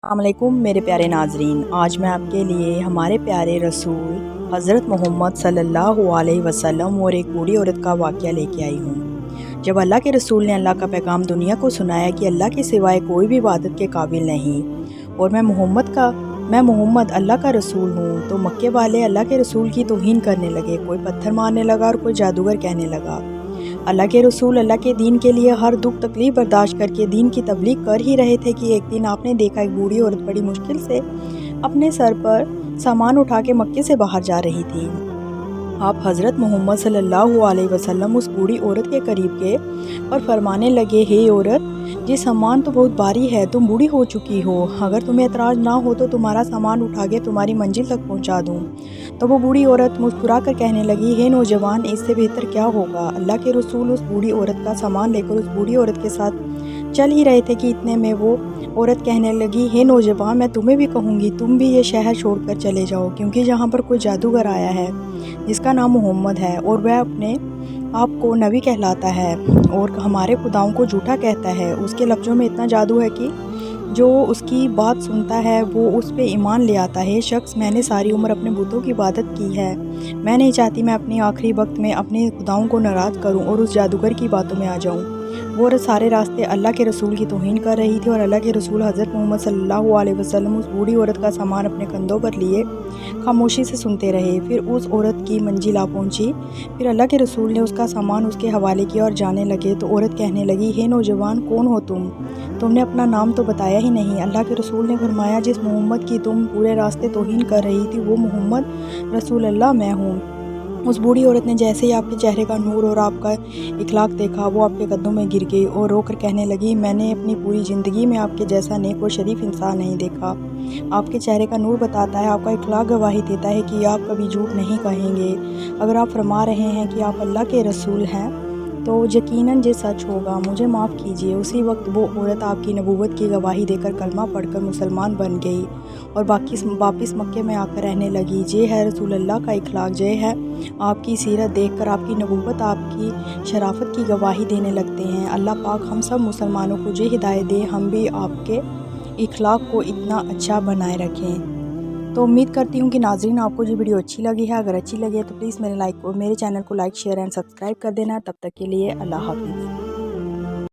السلام علیکم میرے پیارے ناظرین، آج میں آپ کے لیے ہمارے پیارے رسول حضرت محمد صلی اللہ علیہ وسلم اور ایک بوڑھی عورت کا واقعہ لے کے آئی ہوں۔ جب اللہ کے رسول نے اللہ کا پیغام دنیا کو سنایا کہ اللہ کے سوائے کوئی بھی عبادت کے قابل نہیں اور میں محمد اللہ کا رسول ہوں، تو مکے والے اللہ کے رسول کی توہین کرنے لگے۔ کوئی پتھر مارنے لگا اور کوئی جادوگر کہنے لگا۔ اللہ کے رسول اللہ کے دین کے لیے ہر دکھ تکلیف برداشت کر کے دین کی تبلیغ کر ہی رہے تھے کہ ایک دن آپ نے دیکھا ایک بوڑھی عورت بڑی مشکل سے اپنے سر پر سامان اٹھا کے مکے سے باہر جا رہی تھی۔ آپ حضرت محمد صلی اللہ علیہ وسلم اس بوڑھی عورت کے قریب گئے اور فرمانے لگے، ہے عورت، یہ سامان تو بہت بھاری ہے، تم بوڑھی ہو چکی ہو، اگر تمہیں اعتراض نہ ہو تو تمہارا سامان اٹھا کے تمہاری منزل تک پہنچا دوں۔ تو وہ بوڑھی عورت مسکرا کر کہنے لگی، ہے نوجوان، اس سے بہتر کیا ہوگا۔ اللہ کے رسول اس بوڑھی عورت کا سامان لے کر اس بوڑھی عورت کے ساتھ چل ہی رہے تھے کہ اتنے میں وہ عورت کہنے لگی، ہے نوجوان، میں تمہیں بھی کہوں گی تم بھی یہ شہر چھوڑ کر چلے جاؤ، کیونکہ یہاں پر کوئی جادوگر آیا ہے جس کا نام محمد ہے اور وہ اپنے آپ کو نبی کہلاتا ہے اور ہمارے خداؤں کو جھوٹا کہتا ہے۔ اس کے لفظوں میں اتنا جادو ہے کہ جو اس کی بات سنتا ہے وہ اس پہ ایمان لے آتا ہے۔ شخص، میں نے ساری عمر اپنے بتوں کی عبادت کی ہے، میں نہیں چاہتی میں اپنے آخری وقت میں اپنے خداؤں کو ناراض کروں اور اس جادوگر کی باتوں میں آ جاؤں۔ وہ سارے راستے اللہ کے رسول کی توہین کر رہی تھی اور اللہ کے رسول حضرت محمد صلی اللہ علیہ وسلم اس بوڑھی عورت کا سامان اپنے کندھوں پر لیے خاموشی سے سنتے رہے۔ پھر اس عورت کی منزل آ پہنچی، پھر اللہ کے رسول نے اس کا سامان اس کے حوالے کیا اور جانے لگے تو عورت کہنے لگی، ہے نوجوان، کون ہو تم نے اپنا نام تو بتایا ہی نہیں۔ اللہ کے رسول نے فرمایا، جس محمد کی تم پورے راستے توہین کر رہی تھی وہ محمد رسول اللہ میں ہوں۔ اس بوڑھی عورت نے جیسے ہی آپ کے چہرے کا نور اور آپ کا اخلاق دیکھا وہ آپ کے قدموں میں گر گئی اور رو کر کہنے لگی، میں نے اپنی پوری زندگی میں آپ کے جیسا نیک اور شریف انسان نہیں دیکھا۔ آپ کے چہرے کا نور بتاتا ہے، آپ کا اخلاق گواہی دیتا ہے کہ آپ کبھی جھوٹ نہیں کہیں گے۔ اگر آپ فرما رہے ہیں کہ آپ اللہ کے رسول ہیں تو یقیناً یہ سچ ہوگا، مجھے معاف کیجیے۔ اسی وقت وہ عورت آپ کی نبوت کی گواہی دے کر کلمہ پڑھ کر مسلمان بن گئی اور واپس مکے میں آ کر رہنے لگی۔ یہ ہے رسول اللہ کا اخلاق، یہ ہے آپ کی سیرت دیکھ کر آپ کی نبوت، آپ کی شرافت کی گواہی دینے لگتے ہیں۔ اللہ پاک ہم سب مسلمانوں کو یہ ہدایت دے ہم بھی آپ کے اخلاق کو اتنا اچھا بنائے رکھیں۔ تو امید کرتی ہوں کہ ناظرین آپ کو یہ ویڈیو اچھی لگی ہے۔ اگر اچھی لگی ہے تو پلیز میرے چینل کو لائک، شیئر اینڈ سبسکرائب کر دینا۔ تب تک کے لیے اللہ حافظ۔